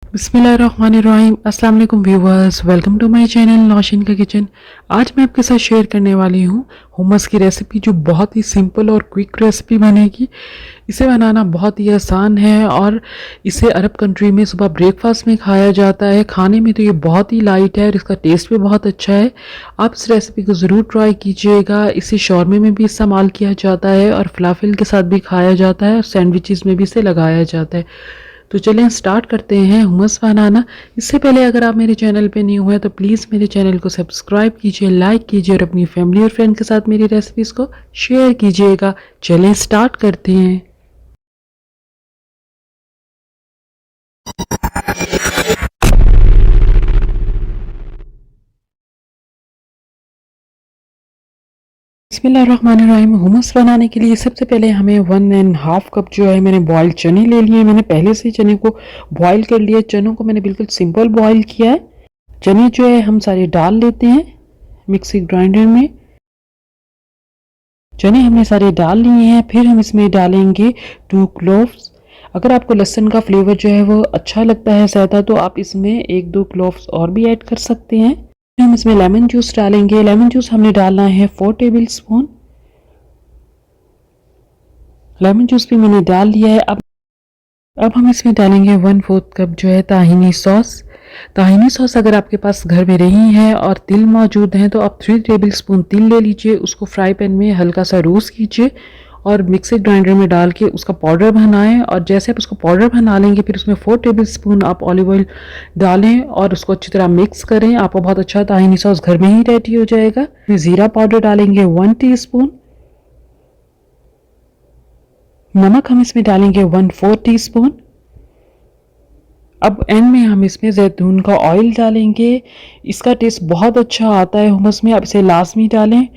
बिस्मिल्लाहिर्रहमानिर्रहीम। अस्सलाम वालेकुम viewers, welcome to my channel Naushin का किचन। आज मैं आपके साथ शेयर करने वाली हूँ हुमस की रेसिपी, जो बहुत ही सिंपल और क्विक रेसिपी बनेगी। इसे बनाना बहुत ही आसान है और इसे अरब कंट्री में सुबह ब्रेकफास्ट में खाया जाता है। खाने में तो ये बहुत ही लाइट है और इसका टेस्ट भी बहुत अच्छा है। आप इस रेसिपी को ज़रूर ट्राई कीजिएगा। इसे शौरमे में भी इस्तेमाल किया जाता है और फलाफिल के साथ भी खाया जाता है और सैंडविचेस में भी इसे लगाया जाता है। तो चलें स्टार्ट करते हैं हुमस बनाना। इससे पहले अगर आप मेरे चैनल पे न्यू हैं तो प्लीज़ मेरे चैनल को सब्सक्राइब कीजिए, लाइक कीजिए और अपनी फैमिली और फ्रेंड के साथ मेरी रेसिपीज़ को शेयर कीजिएगा। चलें स्टार्ट करते हैं। बिस्मिल्लाहिर्रहमानिर्रहीम। हुमस बनाने के लिए सबसे पहले हमें 1.5 कप जो है मैंने बॉइल्ड चने ले लिए। मैंने पहले से चने को बॉईल कर लिया। चनों को मैंने बिल्कुल सिंपल बॉईल किया है। चने जो है हम सारे डाल लेते हैं मिक्सी ग्राइंडर में। चने हमने सारे डाल लिए हैं। फिर हम इसमें डालेंगे 2 क्लोव्स। अगर आपको लहसुन का फ्लेवर जो है वो अच्छा लगता है ज़्यादा तो आप इसमें 1-2 क्लोव्स और भी ऐड कर सकते हैं। हम इसमें लेमन जूस डालेंगे। लेमन जूस हमने डालना है 4 टेबल स्पून। लेमन जूस भी मैंने डाल लिया है। अब हम इसमें डालेंगे 1/4 कप जो है ताहिनी सॉस। ताहिनी सॉस अगर आपके पास घर में नहीं है और तिल मौजूद हैं तो आप 3 टेबल स्पून तिल ले लीजिए। उसको फ्राई पैन में हल्का सा रोस्ट कीजिए और मिक्सी ग्राइंडर में डाल के उसका पाउडर बनाएं। और जैसे आप उसको पाउडर बना लेंगे फिर उसमें 4 टेबल स्पून आप ऑलिव ऑयल डालें और उसको अच्छी तरह मिक्स करें। आपको बहुत अच्छा ताहिनी सॉस घर में ही रेडी हो जाएगा। फिर ज़ीरा पाउडर डालेंगे 1 टीस्पून। नमक हम इसमें डालेंगे 1/4 टीस्पून। अब एंड में हम इसमें जैतून का ऑयल डालेंगे। इसका टेस्ट बहुत अच्छा आता है हुमस में, आप इसे लाजमी डालें।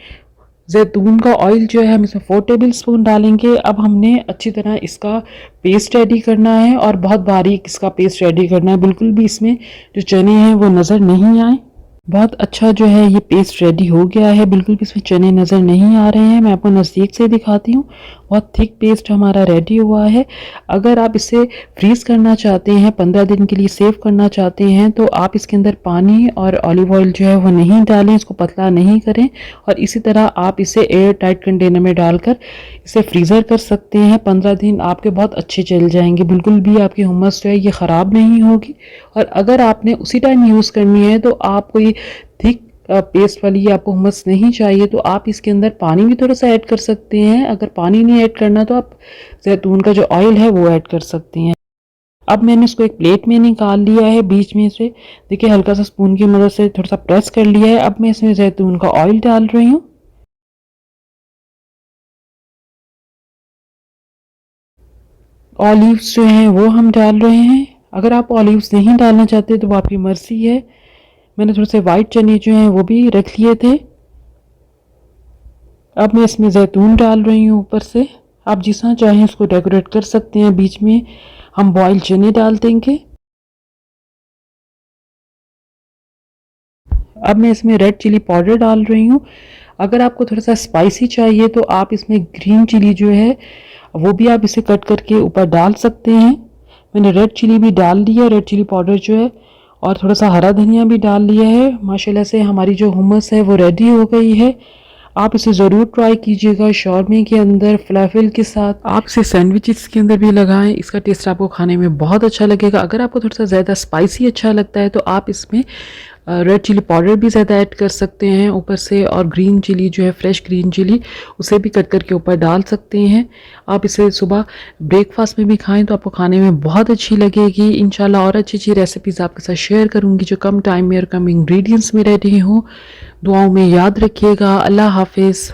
जैतून का ऑयल जो है हम इसमें 4 टेबल स्पून डालेंगे। अब हमने अच्छी तरह इसका पेस्ट रेडी करना है और बहुत बारीक इसका पेस्ट रेडी करना है। बिल्कुल भी इसमें जो चने हैं वो नज़र नहीं आए। बहुत अच्छा जो है ये पेस्ट रेडी हो गया है। बिल्कुल भी इसमें चने नज़र नहीं आ रहे हैं। मैं आपको नज़दीक से दिखाती हूँ। बहुत थिक पेस्ट हमारा रेडी हुआ है। अगर आप इसे फ्रीज़ करना चाहते हैं, 15 दिन के लिए सेव करना चाहते हैं तो आप इसके अंदर पानी और ऑलिव ऑयल जो है वो नहीं डालें, इसको पतला नहीं करें। और इसी तरह आप इसे एयर टाइट कंटेनर में डालकर इसे फ्रीज़र कर सकते हैं। 15 दिन आपके बहुत अच्छे चल जाएंगे। बिल्कुल भी आपकी हुमस जो है ये ख़राब नहीं होगी। और अगर आपने उसी टाइम यूज़ करनी है तो आप कोई थिक पेस्ट वाली आपको हुमस नहीं चाहिए तो आप इसके अंदर पानी भी थोड़ा सा ऐड कर सकते हैं। अगर पानी नहीं ऐड करना तो आप जैतून का जो ऑयल है वो ऐड कर सकते हैं। अब मैंने इसको एक प्लेट में निकाल लिया है बीच में से। देखिए हल्का सा स्पून की मदद से थोड़ा सा प्रेस कर लिया है। अब मैं इसमें जैतून का ऑयल डाल रही हूँ। ऑलिव्स जो हैं वो हम डाल रहे हैं। अगर आप ऑलिव्स नहीं डालना चाहते तो वो आपकी मर्जी है। मैंने थोड़े से वाइट चने जो हैं वो भी रख लिए थे। अब मैं इसमें जैतून डाल रही हूँ ऊपर से। आप जिस तरह चाहें उसको डेकोरेट कर सकते हैं। बीच में हम बॉयल चने डाल देंगे। अब मैं इसमें रेड चिली पाउडर डाल रही हूँ। अगर आपको थोड़ा सा स्पाइसी चाहिए तो आप इसमें ग्रीन चिली जो है वो भी आप इसे कट करके ऊपर डाल सकते हैं। मैंने रेड चिली भी डाल ली है, रेड चिली पाउडर जो है, और थोड़ा सा हरा धनिया भी डाल लिया है। माशाल्लाह से हमारी जो हुमस है वो रेडी हो गई है। आप इसे ज़रूर ट्राई कीजिएगा शॉर्मे के अंदर फलाफिल के साथ। आप इसे सैंडविचेस के अंदर भी लगाएं। इसका टेस्ट आपको खाने में बहुत अच्छा लगेगा। अगर आपको थोड़ा सा ज़्यादा स्पाइसी अच्छा लगता है तो आप इसमें रेड चिली पाउडर भी ज़्यादा ऐड कर सकते हैं ऊपर से, और ग्रीन चिली जो है फ्रेश ग्रीन चिली उसे भी कट करके ऊपर डाल सकते हैं। आप इसे सुबह ब्रेकफास्ट में भी खाएं तो आपको खाने में बहुत अच्छी लगेगी। इंशाल्लाह और अच्छी अच्छी रेसिपीज़ आपके साथ शेयर करूंगी जो कम टाइम में और कम इंग्रेडिएंट्स में रेडी हों। दुआओं में याद रखिएगा। अल्लाह हाफिज़।